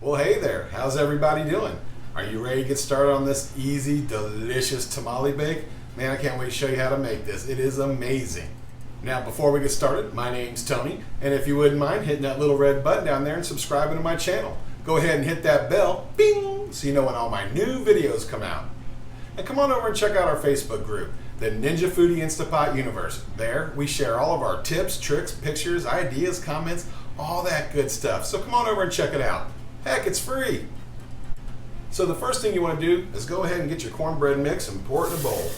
Well, hey there, how's everybody doing? Are you ready to get started on this easy, delicious tamale bake? Man, I can't wait to show you how to make this. It is amazing. Now, before we get started, my name's Tony, and if you wouldn't mind hitting that little red button down there and subscribing to my channel. Go ahead and hit that bell, bing, so you know when all my new videos come out. And come on over and check out our Facebook group, the Ninja Foodi Instapot Universe. There, we share all of our tips, tricks, pictures, ideas, comments, all that good stuff. So come on over and check it out. Heck, it's free. So the first thing you want to do is go ahead and get your cornbread mix and pour it in a bowl.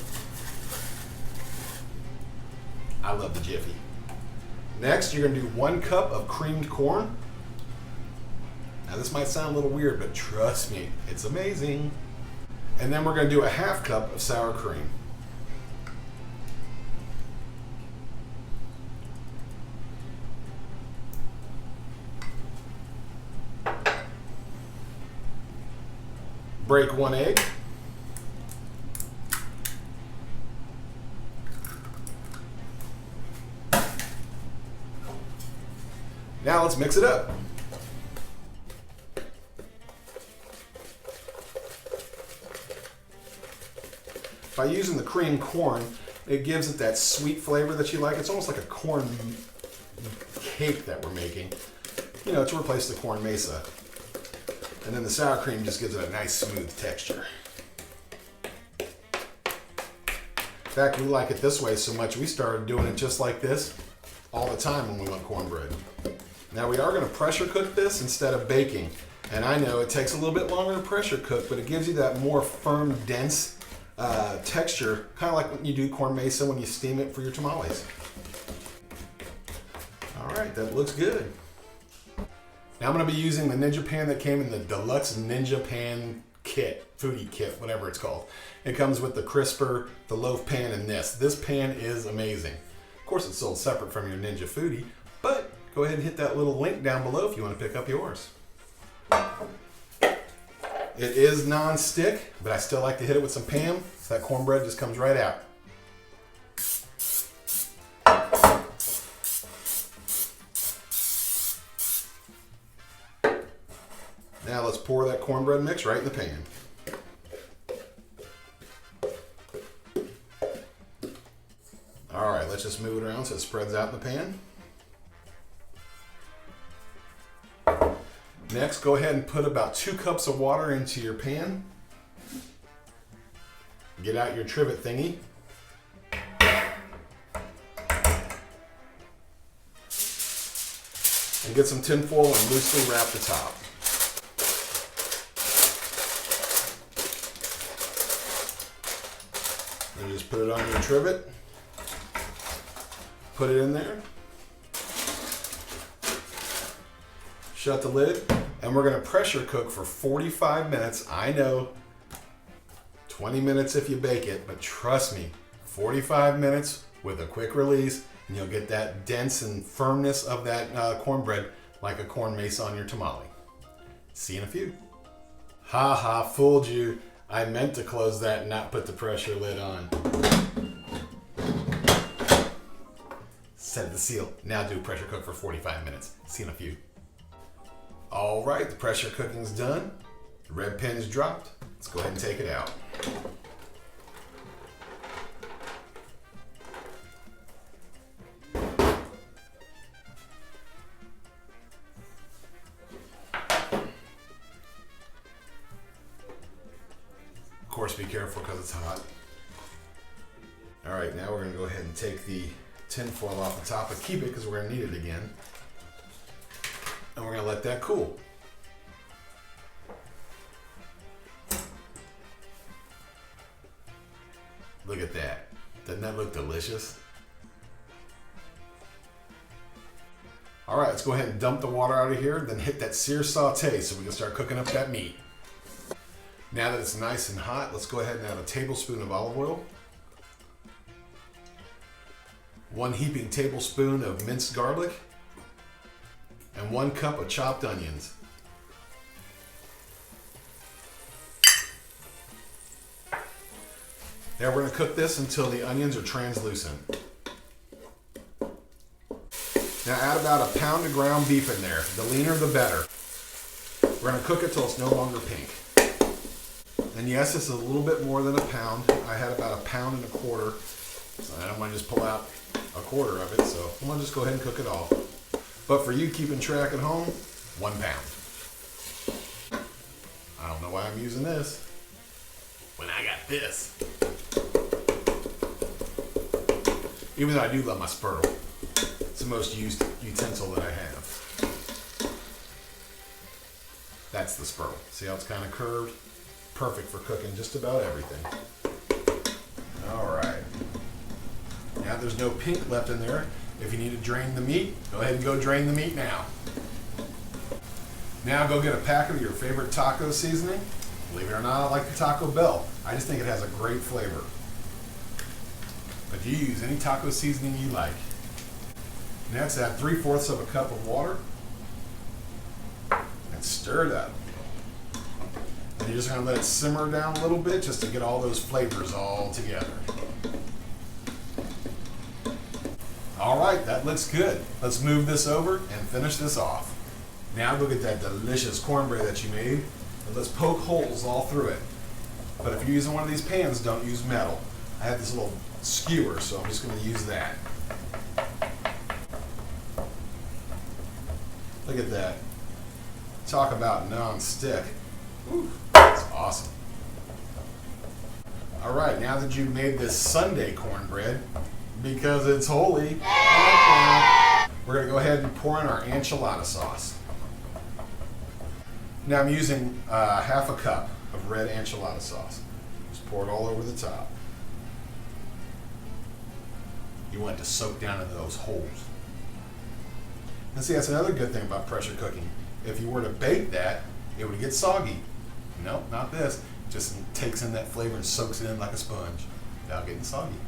I love the Jiffy. Next, you're going to do 1 cup of creamed corn. Now this might sound a little weird, but trust me, it's amazing. And then we're going to do a 1/2 cup of sour cream. Break 1 egg. Now let's mix it up. By using the creamed corn, it gives it that sweet flavor that you like. It's almost like a corn cake that we're making, you know, to replace the corn mesa. And then the sour cream just gives it a nice smooth texture. In fact, we like it this way so much we started doing it just like this all the time when we want cornbread. Now we are going to pressure cook this instead of baking. And I know it takes a little bit longer to pressure cook, but it gives you that more firm, dense texture, kind of like when you do corn mesa when you steam it for your tamales. All right, that looks good. Now I'm going to be using the Ninja pan that came in the deluxe Ninja pan kit, Foodi kit, whatever it's called. It comes with the crisper, the loaf pan, and this. This pan is amazing. Of course, it's sold separate from your Ninja Foodi, but go ahead and hit that little link down below if you want to pick up yours. It is non-stick, but I still like to hit it with some Pam so that cornbread just comes right out. Now let's pour that cornbread mix right in the pan. All right, let's just move it around so it spreads out in the pan. Next, go ahead and put about 2 cups of water into your pan. Get out your trivet thingy. And get some tin foil and loosely wrap the top. And just put it on your trivet. Put it in there. Shut the lid, and we're going to pressure cook for 45 minutes. I know, 20 minutes if you bake it, but trust me, 45 minutes with a quick release, and you'll get that dense and firmness of that cornbread like a corn mesa on your tamale. See you in a few. Ha ha, fooled you. I meant to close that and not put the pressure lid on. Set the seal. Now do pressure cook for 45 minutes. See you in a few. All right, the pressure cooking's done. The red pen is dropped. Let's go ahead and take it out. Of course, be careful because it's hot. All right, now we're gonna go ahead and take the tin foil off the top, but keep it because we're gonna need it again. And we're going to let that cool. Look at that. Doesn't that look delicious? All right, let's go ahead and dump the water out of here, then hit that sear saute so we can start cooking up that meat. Now that it's nice and hot, let's go ahead and add a tablespoon of olive oil, 1 heaping tablespoon of minced garlic, and 1 cup of chopped onions. Now we're going to cook this until the onions are translucent. Now add about a pound of ground beef in there. The leaner the better. We're gonna cook it till it's no longer pink. And yes, this is a little bit more than a pound. I had about 1.25 pounds. So I don't want to just pull out 1/4 of it, so I'm gonna just go ahead and cook it all. But for you keeping track at home, 1 pound. I don't know why I'm using this when I got this. Even though I do love my spurtle. It's the most used utensil that I have. That's the spurtle. See how it's kind of curved? Perfect for cooking just about everything. All right. Now there's no pink left in there. If you need to drain the meat, go ahead and go drain the meat now. Now go get a packet of your favorite taco seasoning. Believe it or not, I like the Taco Bell. I just think it has a great flavor. But you use any taco seasoning you like. Next, add 3/4 cup of water and stir it up. And you're just gonna let it simmer down a little bit just to get all those flavors all together. All right, that looks good. Let's move this over and finish this off. Now go get that delicious cornbread that you made, and let's poke holes all through it. But if you're using one of these pans, don't use metal. I have this little skewer, so I'm just gonna use that. Look at that. Talk about non-stick. That's awesome. All right, now that you've made this Sunday cornbread, because it's holy, we're gonna go ahead and pour in our enchilada sauce. Now I'm using 1/2 cup of red enchilada sauce. Just pour it all over the top. You want it to soak down into those holes. And see, that's another good thing about pressure cooking. If you were to bake that, it would get soggy. Nope, not this. Just takes in that flavor and soaks it in like a sponge without getting soggy.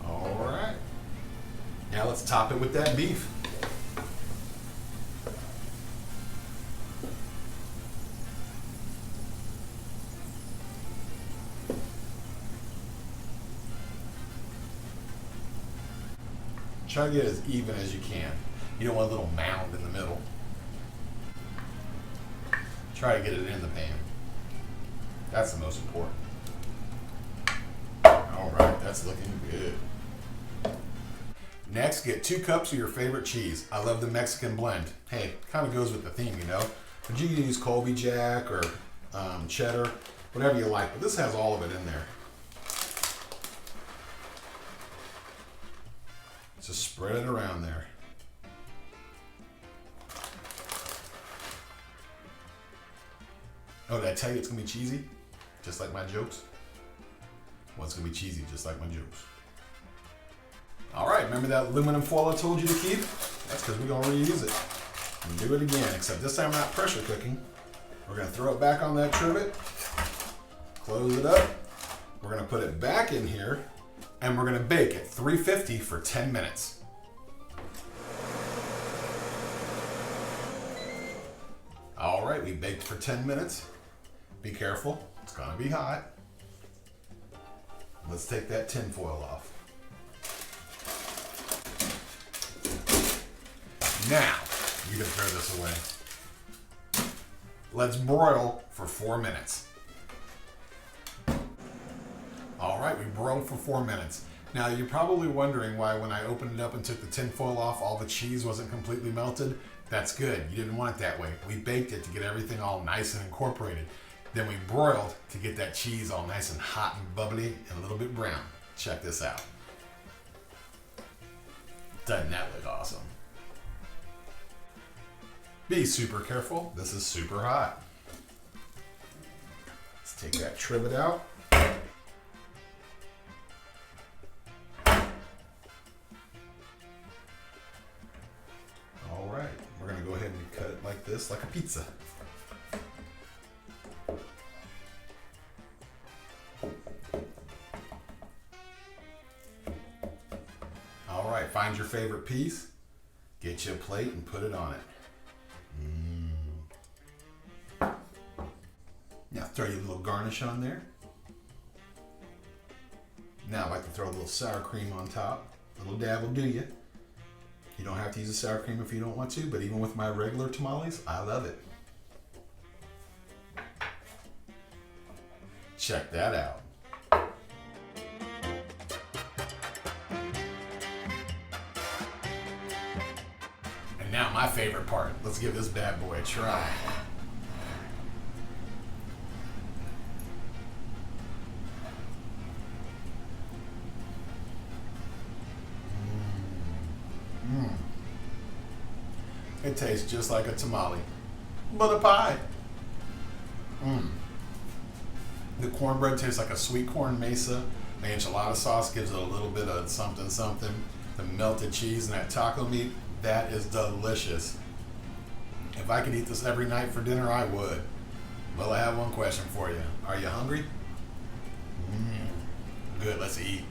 All right. Now let's top it with that beef. Try to get as even as you can. You don't want a little mound in the middle. Try to get it in the pan. That's the most important. All right, that's looking good. Next, get 2 cups of your favorite cheese. I love the Mexican blend. Hey, it kind of goes with the theme, you know? But you can use Colby Jack or cheddar, whatever you like. But this has all of it in there. Just spread it around there. Oh, did I tell you it's gonna be cheesy? Just like my jokes? Well, it's gonna be cheesy, just like my jokes. All right, remember that aluminum foil I told you to keep? That's because we're gonna reuse it. And do it again, except this time we're not pressure cooking. We're gonna throw it back on that trivet, close it up. We're gonna put it back in here, and we're gonna bake at 350 for 10 minutes. All right, we baked for 10 minutes. Be careful, it's gonna be hot. Let's take that tin foil off. Now, you can throw this away. Let's broil for 4 minutes. All right, we broiled for 4 minutes. Now, you're probably wondering why when I opened it up and took the tin foil off, all the cheese wasn't completely melted. That's good. You didn't want it that way. We baked it to get everything all nice and incorporated. Then we broiled to get that cheese all nice and hot and bubbly and a little bit brown. Check this out. Doesn't that look awesome? Be super careful. This is super hot. Let's take that trivet out. All right, we're gonna go ahead and cut it like this, like a pizza. All right, find your favorite piece, get you a plate and put it on it. Now throw your little garnish on there. Now I like to throw a little sour cream on top. A little dab will do you. You don't have to use the sour cream if you don't want to, but even with my regular tamales, I love it. Check that out. And now my favorite part. Let's give this bad boy a try. It tastes just like a tamale, but a pie. The cornbread tastes like a sweet corn mesa. The enchilada sauce gives it a little bit of something something. The melted cheese and that taco meat, that is delicious. If I could eat this every night for dinner, I would. Well, I have one question for you. Are you hungry? Good, let's eat.